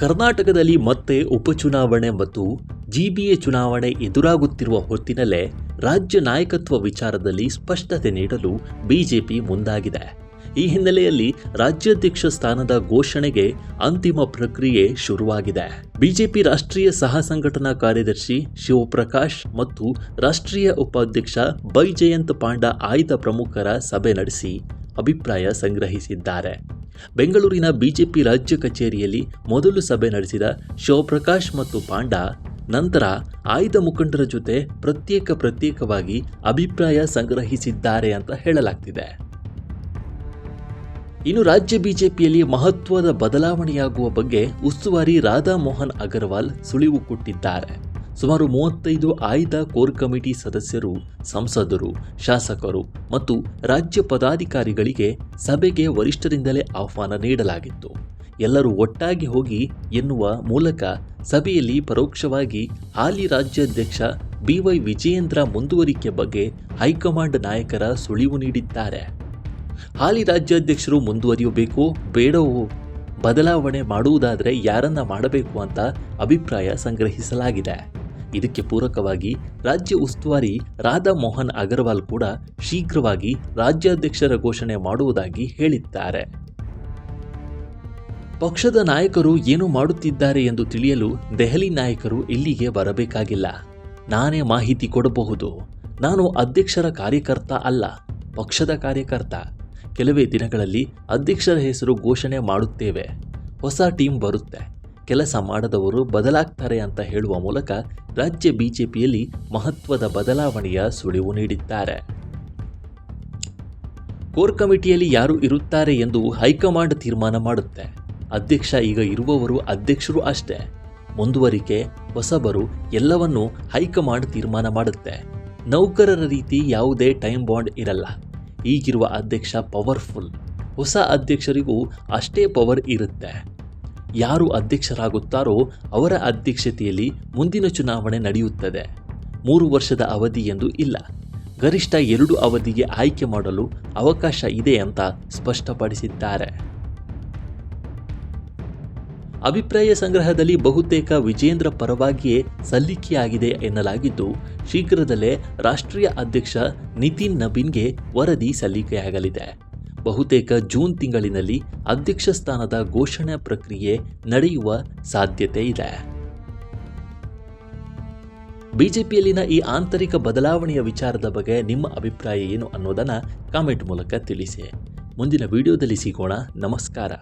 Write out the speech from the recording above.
ಕರ್ನಾಟಕದಲ್ಲಿ ಮತ್ತೆ ಉಪಚುನಾವಣೆ ಮತ್ತು ಜಿಬಿಎ ಚುನಾವಣೆ ಎದುರಾಗುತ್ತಿರುವ ಹೊತ್ತಿನಲ್ಲೇ ರಾಜ್ಯ ನಾಯಕತ್ವ ವಿಚಾರದಲ್ಲಿ ಸ್ಪಷ್ಟತೆ ನೀಡಲು ಬಿಜೆಪಿ ಮುಂದಾಗಿದೆ. ಈ ಹಿನ್ನೆಲೆಯಲ್ಲಿ ರಾಜ್ಯಾಧ್ಯಕ್ಷ ಸ್ಥಾನದ ಘೋಷಣೆಗೆ ಅಂತಿಮ ಪ್ರಕ್ರಿಯೆ ಶುರುವಾಗಿದೆ. ಬಿಜೆಪಿ ರಾಷ್ಟ್ರೀಯ ಸಹ ಸಂಘಟನಾ ಕಾರ್ಯದರ್ಶಿ ಶಿವಪ್ರಕಾಶ್ ಮತ್ತು ರಾಷ್ಟ್ರೀಯ ಉಪಾಧ್ಯಕ್ಷ ಬೈಜಯಂತ್ ಪಾಂಡಾ ಆಯ್ದ ಪ್ರಮುಖರ ಸಭೆ ನಡೆಸಿ ಅಭಿಪ್ರಾಯ ಸಂಗ್ರಹಿಸಿದ್ದಾರೆ. ಬೆಂಗಳೂರಿನ ಬಿಜೆಪಿ ರಾಜ್ಯ ಕಚೇರಿಯಲ್ಲಿ ಮೊದಲು ಸಭೆ ನಡೆಸಿದ ಶಿವಪ್ರಕಾಶ್ ಮತ್ತು ಪಾಂಡಾ ನಂತರ ಆಯ್ದ ಮುಖಂಡರ ಜೊತೆ ಪ್ರತ್ಯೇಕವಾಗಿ ಅಭಿಪ್ರಾಯ ಸಂಗ್ರಹಿಸಿದ್ದಾರೆ ಅಂತ ಹೇಳಲಾಗ್ತಿದೆ. ಇನ್ನು ರಾಜ್ಯ ಬಿಜೆಪಿಯಲ್ಲಿ ಮಹತ್ವದ ಬದಲಾವಣೆಯಾಗುವ ಬಗ್ಗೆ ಉಸ್ತುವಾರಿ ರಾಧಾ ಮೋಹನ್ ಅಗರ್ವಾಲ್ ಸುಳಿವು ಕೊಟ್ಟಿದ್ದಾರೆ. ಸುಮಾರು 35 ಆಯ್ದ ಕೋರ್ ಕಮಿಟಿ ಸದಸ್ಯರು, ಸಂಸದರು, ಶಾಸಕರು ಮತ್ತು ರಾಜ್ಯ ಪದಾಧಿಕಾರಿಗಳಿಗೆ ಸಭೆಗೆ ವರಿಷ್ಠರಿಂದಲೇ ಆಹ್ವಾನ ನೀಡಲಾಗಿತ್ತು. ಎಲ್ಲರೂ ಒಟ್ಟಾಗಿ ಹೋಗಿ ಎನ್ನುವ ಮೂಲಕ ಸಭೆಯಲ್ಲಿ ಪರೋಕ್ಷವಾಗಿ ಹಾಲಿ ರಾಜ್ಯಾಧ್ಯಕ್ಷ BY ವಿಜಯೇಂದ್ರ ಮುಂದುವರಿಕೆ ಬಗ್ಗೆ ಹೈಕಮಾಂಡ್ ನಾಯಕರ ಸುಳಿವು ನೀಡಿದ್ದಾರೆ. ಹಾಲಿ ರಾಜ್ಯಾಧ್ಯಕ್ಷರು ಮುಂದುವರಿಯಬೇಕೋ ಬೇಡವೋ, ಬದಲಾವಣೆ ಮಾಡುವುದಾದರೆ ಯಾರನ್ನ ಮಾಡಬೇಕು ಅಂತ ಅಭಿಪ್ರಾಯ ಸಂಗ್ರಹಿಸಲಾಗಿದೆ. ಇದಕ್ಕೆ ಪೂರಕವಾಗಿ ರಾಜ್ಯ ಉಸ್ತುವಾರಿ ರಾಧಾ ಮೋಹನ್ ಅಗರ್ವಾಲ್ ಕೂಡ ಶೀಘ್ರವಾಗಿ ರಾಜ್ಯಾಧ್ಯಕ್ಷರ ಘೋಷಣೆ ಮಾಡುವುದಾಗಿ ಹೇಳಿದ್ದಾರೆ. ಪಕ್ಷದ ನಾಯಕರು ಏನು ಮಾಡುತ್ತಿದ್ದಾರೆ ಎಂದು ತಿಳಿಯಲು ದೆಹಲಿ ನಾಯಕರು ಇಲ್ಲಿಗೆ ಬರಬೇಕಾಗಿಲ್ಲ. ನಾನೇ ಮಾಹಿತಿ ಕೊಡಬಹುದು. ನಾನು ಅಧ್ಯಕ್ಷರ ಕಾರ್ಯಕರ್ತ ಅಲ್ಲ, ಪಕ್ಷದ ಕಾರ್ಯಕರ್ತ. ಕೆಲವೇ ದಿನಗಳಲ್ಲಿ ಅಧ್ಯಕ್ಷರ ಹೆಸರು ಘೋಷಣೆ ಮಾಡುತ್ತೇವೆ. ಹೊಸ ಟೀಮ್ ಬರುತ್ತೆ, ಕೆಲಸ ಮಾಡದವರು ಬದಲಾಗ್ತಾರೆ ಅಂತ ಹೇಳುವ ಮೂಲಕ ರಾಜ್ಯ ಬಿಜೆಪಿಯಲ್ಲಿ ಮಹತ್ವದ ಬದಲಾವಣೆಯ ಸುಳಿವು ನೀಡಿದ್ದಾರೆ. ಕೋರ್ ಕಮಿಟಿಯಲ್ಲಿ ಯಾರು ಇರುತ್ತಾರೆ ಎಂದು ಹೈಕಮಾಂಡ್ ತೀರ್ಮಾನ ಮಾಡುತ್ತೆ. ಅಧ್ಯಕ್ಷ ಈಗ ಇರುವವರು ಅಧ್ಯಕ್ಷರು ಅಷ್ಟೇ. ಮುಂದುವರಿಕೆ, ಹೊಸಬರು ಎಲ್ಲವನ್ನೂ ಹೈಕಮಾಂಡ್ ತೀರ್ಮಾನ ಮಾಡುತ್ತೆ. ನೌಕರರ ರೀತಿ ಯಾವುದೇ ಟೈಮ್ ಬಾಂಡ್ ಇರಲ್ಲ. ಈಗಿರುವ ಅಧ್ಯಕ್ಷ ಪವರ್ಫುಲ್, ಹೊಸ ಅಧ್ಯಕ್ಷರಿಗೂ ಅಷ್ಟೇ ಪವರ್ ಇರುತ್ತೆ. ಯಾರು ಅಧ್ಯಕ್ಷರಾಗುತ್ತಾರೋ ಅವರ ಅಧ್ಯಕ್ಷತೆಯಲ್ಲಿ ಮುಂದಿನ ಚುನಾವಣೆ ನಡೆಯುತ್ತದೆ. 3 ವರ್ಷದ ಅವಧಿ ಎಂದು ಇಲ್ಲ, ಗರಿಷ್ಠ 2 ಅವಧಿಗೆ ಆಯ್ಕೆ ಮಾಡಲು ಅವಕಾಶ ಇದೆ ಅಂತ ಸ್ಪಷ್ಟಪಡಿಸಿದ್ದಾರೆ. ಅಭಿಪ್ರಾಯ ಸಂಗ್ರಹದಲ್ಲಿ ಬಹುತೇಕ ವಿಜೇಂದ್ರ ಪರವಾಗಿಯೇ ಸಲ್ಲಿಕೆಯಾಗಿದೆ ಎನ್ನಲಾಗಿದ್ದು, ಶೀಘ್ರದಲ್ಲೇ ರಾಷ್ಟ್ರೀಯ ಅಧ್ಯಕ್ಷ ನಿತಿನ್ ನಬೀನ್ಗೆ ವರದಿ ಸಲ್ಲಿಕೆಯಾಗಲಿದೆ. ಬಹುತೇಕ ಜೂನ್ ತಿಂಗಳಿನಲ್ಲಿ ಅಧ್ಯಕ್ಷ ಸ್ಥಾನದ ಘೋಷಣೆ ಪ್ರಕ್ರಿಯೆ ನಡೆಯುವ ಸಾಧ್ಯತೆ ಇದೆ. ಬಿಜೆಪಿಯಲ್ಲಿನ ಈ ಆಂತರಿಕ ಬದಲಾವಣೆಯ ವಿಚಾರದ ಬಗ್ಗೆ ನಿಮ್ಮ ಅಭಿಪ್ರಾಯ ಏನು ಅನ್ನೋದನ್ನು ಕಾಮೆಂಟ್ ಮೂಲಕ ತಿಳಿಸಿ. ಮುಂದಿನ ವಿಡಿಯೋದಲ್ಲಿ ಸಿಗೋಣ. ನಮಸ್ಕಾರ.